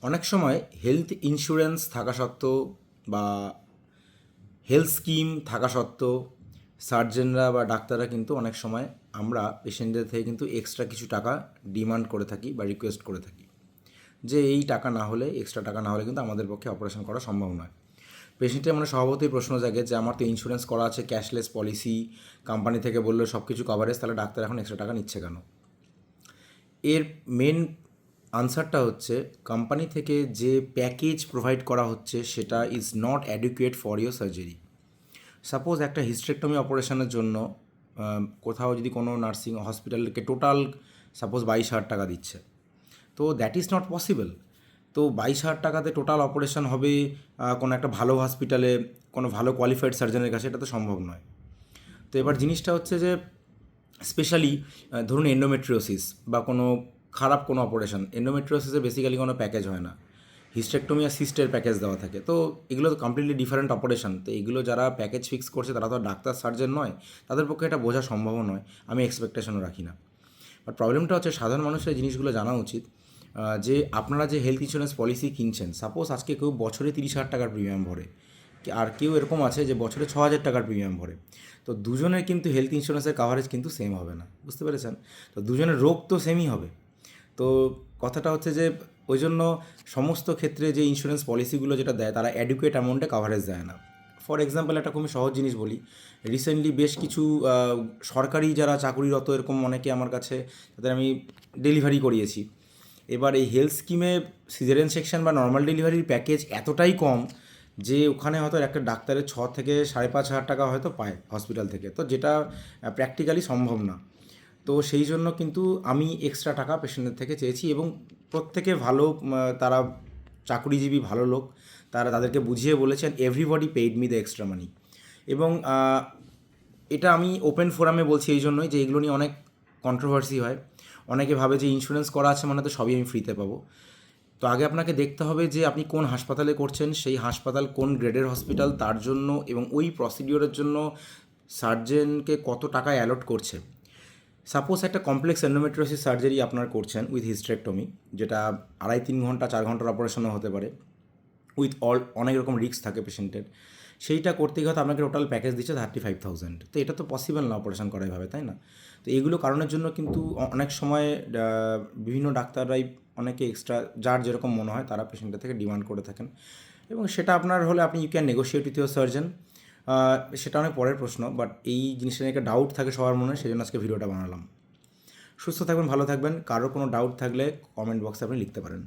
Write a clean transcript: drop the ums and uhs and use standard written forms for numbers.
অনেক সময় health insurance থাকা সত্ত্বেও বা হেলথ স্কিম থাকা সত্ত্বেও সার্জেনরা বা ডাক্তাররা কিন্তু অনেক সময় আমরা পেশেন্টদের থেকে কিন্তু এক্সট্রা কিছু টাকা ডিমান্ড করে থাকি বা রিকোয়েস্ট করে থাকি যে এই টাকা না হলে, এক্সট্রা টাকা না হলে কিন্তু আমাদের পক্ষে অপারেশন করা সম্ভব নয়। পেশেন্টের মানে স্বভাবতই প্রশ্ন জাগে যে আমার তো ইন্স্যুরেন্স করা আছে, ক্যাশলেস পলিসি, কোম্পানি থেকে বললো সব কিছু কভারেজ, তাহলে ডাক্তার এখন এক্সট্রা টাকা নিচ্ছে কেন? এর মেন আনসারটা হচ্ছে কোম্পানি থেকে যে প্যাকেজ প্রোভাইড করা হচ্ছে সেটা is not adequate for your surgery. Suppose একটা হিস্ট্রেক্টমি অপারেশনের জন্য কোথাও যদি কোনো নার্সিং হসপিটালকে টোটাল সাপোজ 22,000 টাকা দিচ্ছে, তো দ্যাট ইজ নট পসিবল। তো 22,000 টাকাতে টোটাল অপারেশন হবে কোনো একটা ভালো হসপিটালে, কোনো ভালো কোয়ালিফাইড সার্জনের কাছে, এটা তো সম্ভব নয়। তো এবার জিনিসটা হচ্ছে যে স্পেশালি ধরুন এন্ডোমেট্রিওসিস বা কোনো খারাপ কোনো অপারেশন, এন্ডোমেট্রিওসিসে বেসিক্যালি কোনো প্যাকেজ হয় না, হিস্টেক্টমি আর সিস্টের প্যাকেজ দেওয়া থাকে। তো এগুলো তো কমপ্লিটলি ডিফারেন্ট অপারেশন। তো এগুলো যারা প্যাকেজ ফিক্স করছে তারা তো ডাক্তার সার্জন নয়, তাদের পক্ষে এটা বোঝা সম্ভবও নয়, আমি এক্সপেকটেশনও রাখি না। বাট প্রবলেমটা হচ্ছে সাধারণ মানুষের এই জিনিসগুলো জানা উচিত যে আপনারা যে হেলথ ইন্স্যুরেন্স পলিসি কিনছেন, সাপোজ আজকে কেউ বছরে 30,000 টাকার প্রিমিয়াম ভরে, আর কেউ এরকম আছে যে বছরে 6,000 টাকার প্রিমিয়াম ভরে। তো দুজনের কিন্তু হেলথ ইন্স্যুরেন্সের কাভারেজ কিন্তু সেম হবে না, বুঝতে পেরেছেন? তো দুজনের রোগ তো সেমই হবে। তো কথাটা হচ্ছে যে ওই জন্য সমস্ত ক্ষেত্রে যে ইন্স্যুরেন্স পলিসিগুলো যেটা দেয় তারা অ্যাডিকুয়েট অ্যামাউন্টে কাভারেজ দেয় না। ফর এক্সাম্পল একটা খুবই সহজ জিনিস বলি, রিসেন্টলি বেশ কিছু সরকারি যারা চাকুরিরত এরকম অনেকে আমার কাছে, তাদের আমি ডেলিভারি করিয়েছি। এবার এই হেলথ স্কিমে সিজারিয়ান সেকশন বা নর্মাল ডেলিভারির প্যাকেজ এতটাই কম যে ওখানে হয়তো একটা ডাক্তারের 6,000 থেকে 5,500 টাকা হয়তো পায় হসপিটাল থেকে, তো যেটা প্র্যাকটিক্যালি সম্ভব না। তো সেই জন্য কিন্তু আমি এক্সট্রা টাকা পেশেন্টের থেকে চেয়েছি, এবং প্রত্যেকে ভালো, তারা চাকুরিজীবী ভালো লোক, তারা তাদেরকে বুঝিয়ে বলেছেন everybody paid me the extra মানি। এবং এটা আমি ওপেন ফোরামে বলছি এই জন্যই যে এগুলো নিয়ে অনেক কন্ট্রোভার্সি হয়। অনেকে ভাবে যে ইন্স্যুরেন্স করা আছে মানে তো সবই আমি ফ্রিতে পাবো। তো আগে আপনাকে দেখতে হবে যে আপনি কোন হাসপাতালে করছেন, সেই হাসপাতাল কোন গ্রেডের হসপিটাল, তার জন্য এবং ওই প্রসিডিওরের জন্য সার্জেনকে কত টাকা অ্যালট করছে। সাপোজ একটা কমপ্লেক্স এন্ডোমেট্রিওসিস সার্জারি আপনার করছেন উইথ হিস্ট্রেক্টমি, যেটা 2.5-3 ঘন্টা 4 ঘন্টার অপারেশনও হতে পারে, উইথ অনেক রকম রিস্ক থাকে পেশেন্টের। সেইটা করতে গিয়ে হয়তো আপনাকে টোটাল প্যাকেজ দিচ্ছে 35,000। তো এটা তো পসিবল না অপারেশন করা এভাবে, তাই না? তো এইগুলো কারণের জন্য কিন্তু অনেক সময় বিভিন্ন ডাক্তাররাই অনেকে এক্সট্রা, যার যেরকম মনে হয় তারা পেশেন্টের থেকে ডিমান্ড করে থাকেন, এবং সেটা আপনার হলে আপনি you can negotiate with your surgeon. সেটা অনেক পরের প্রশ্ন, বাট এই জিনিসটা নিয়ে একটা ডাউট থাকে সবার মনে, সেই জন্য আজকে ভিডিওটা বানালাম। সুস্থ থাকবেন, ভালো থাকবেন। কারো কোনো ডাউট থাকলে কমেন্ট বক্সে আপনি লিখতে পারেন।